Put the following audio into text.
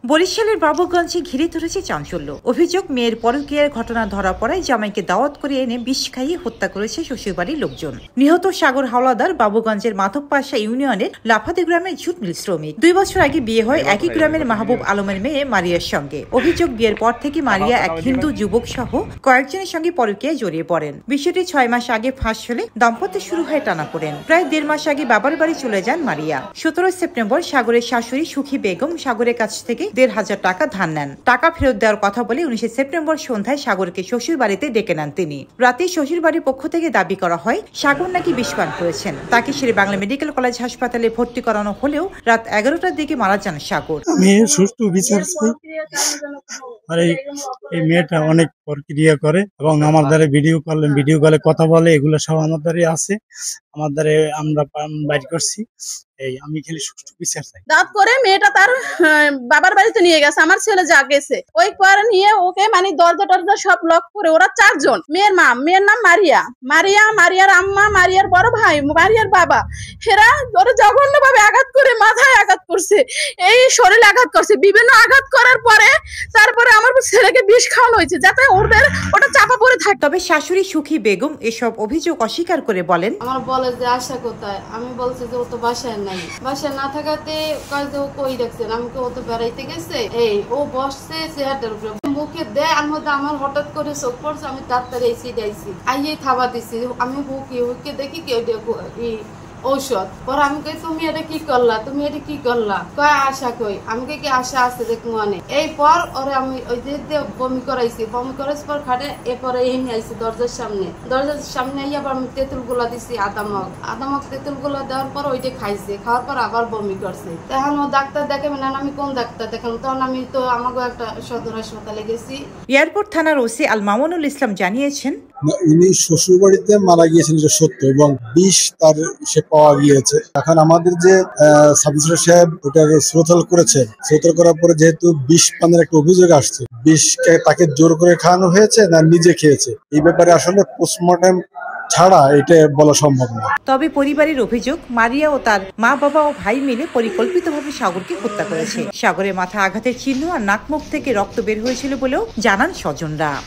বরিশালের বাবুগঞ্জে ঘিরে ধরেছে চাঞ্চল্য। অভিযোগ, মেয়ের পরকীয়ার ঘটনা ধরা পড়ায় জামাইকে দাওয়াত করে এনে বিষ খাইয়ে হত্যা করেছে শ্বশুরবাড়ির লোকজন। নিহত সাগর হাওলাদার বাবুগঞ্জের মাধবপাশা ইউনিয়নের লাফাদি গ্রামের জুট মিল শ্রমিক। 2 বছর আগে বিয়ে হয় একই গ্রামের মাহবুব আলমের মেয়ে মারিয়ার সঙ্গে। অভিযোগ, বিয়ের পর থেকে মারিয়া এক হিন্দু যুবক সহ কয়েকজনের সঙ্গে পরকীয়ায় জড়িয়ে পড়েন। বিষয়টি 6 মাস আগে ফাঁস হলে দাম্পত্য শুরু হয় টানাপোড়েন। প্রায় 1.5 মাস আগে বাবার বাড়ি চলে যান মারিয়া। 17 সেপ্টেম্বর সাগরের শাশুড়ি সুখী বেগম সাগরের কাছ থেকে 1,500 টাকা ধার নেন। টাকা ফেরত দেওয়ার কথা বলে 19 সেপ্টেম্বর সন্ধ্যায় সাগরকে শ্বশুর বাড়িতে ডেকে নেন তিনি। রাতে শ্বশুর বাড়ির পক্ষ থেকে দাবি করা হয় সাগর নাকি বিষপান করেছেন। তাকে শেরে বাংলা মেডিকেল কলেজ হাসপাতালে ভর্তি করানো হলেও রাত 11টার দিকে মারা যান সাগর। আমি সুষ্ঠু বিচার চাই। আর এই মেয়েটা অনেক প্রক্রিয়া করে এবং আমার দ্বারা ভিডিও কলে কথা বলে, এগুলো সব আমার দ্বারাই আছে। আমার দ্বারা আমরা বাইর করছি। আমি খালি সুষ্ঠু বিচার চাই। দাঁত করে মেয়েটা তার বাবার বাড়িতে নিয়ে গেছে, আমার ছেলে যা গেছে ওই পরে নিয়ে ওকে মানে দরজা টরজা সব লক করে, ওরা 4 জন। মেয়ের নাম মারিয়ার আম্মা, মারিয়ার বড় ভাই, মারিয়ার বাবা, এরা ওরা জঘন্য ভাবে আঘাত করে, মাথায় আঘাত করছে, এই শরীরে আঘাত করছে, বিভিন্ন আঘাত করার পরে তারপরে আমার ছেলেকে বিষ খাওয়ানো হয়েছে যাতে ওটা চাপা পড়ে থাকে। তবে শাশুড়ি সুখী বেগম এসব অভিযোগ অস্বীকার করে বলেন, আমার বলে যে আশা কোথায়, আমি বলছি যে ও তো বাসায় নাই, বাসায় না থাকাতে কয় যে ও কই রাখছেন, আমাকে ও তো বেড়াইতে গেছে, ও বসছে চেয়ারটার উপরে, মুখে দেয় আর মধ্যে আমার হঠাৎ করে চোখ পড়ছে, আমি তাড়াতাড়ি সিটাইছি, আইয়ে থাবা দিছি, আমি হুকে দেখি কেউ ঔষধ পরে আমি কই তুমি এটা কি করলা, কয় আশা কই, আমি কি আশা আছে দেখ মনে। এই পর ওরে আমি ওই যে বমি করাইছি পর খাটে, এরপরে এই নিয়ে আইছি দরজার সামনে আইয়া আবার আমি তেঁতুল গুলা দিছি, আদামক তেঁতুল গুলা দেওয়ার পর ওইটা খাইছে, খাওয়ার পর আবার বমি করছে। তখন ও ডাক্তার দেখাবে না, আমি কোন ডাক্তার দেখাম, তখন আমি তো আমাকে একটা সদর হাসপাতালে গেছি। এয়ারপোর্ট থানার ওসি আল মামুনুল ইসলাম জানিয়েছেন, উনি শ্বশুর বাড়িতে মারা গিয়েছেন, এটা সত্য, এবং বিষ তার সে পাওয়া গিয়েছে। এখন আমাদের যে সাব ইন্সপেক্টর সাহেব ওটা শ্রোতাল করেছেন, শ্রোতাল করার পরে যেহেতু বিষ পানের একটা অভিযোগ আসছে, বিষকে তাকে জোর করে খাওয়ানো হয়েছে না নিজে খেয়েছে, এই ব্যাপারে আসলে পোস্টমর্টেম ছাড়া এটা বলা সম্ভব না। তবে পরিবারের অভিযোগ, মারিয়া ও তার মা বাবা ও ভাই মিলে পরিকল্পিতভাবে সাগরকে হত্যা করেছে। সাগরের মাথা আঘাতের চিহ্ন আর নাক মুখ থেকে রক্ত বের হয়েছিল বলেও জানান স্বজনরা।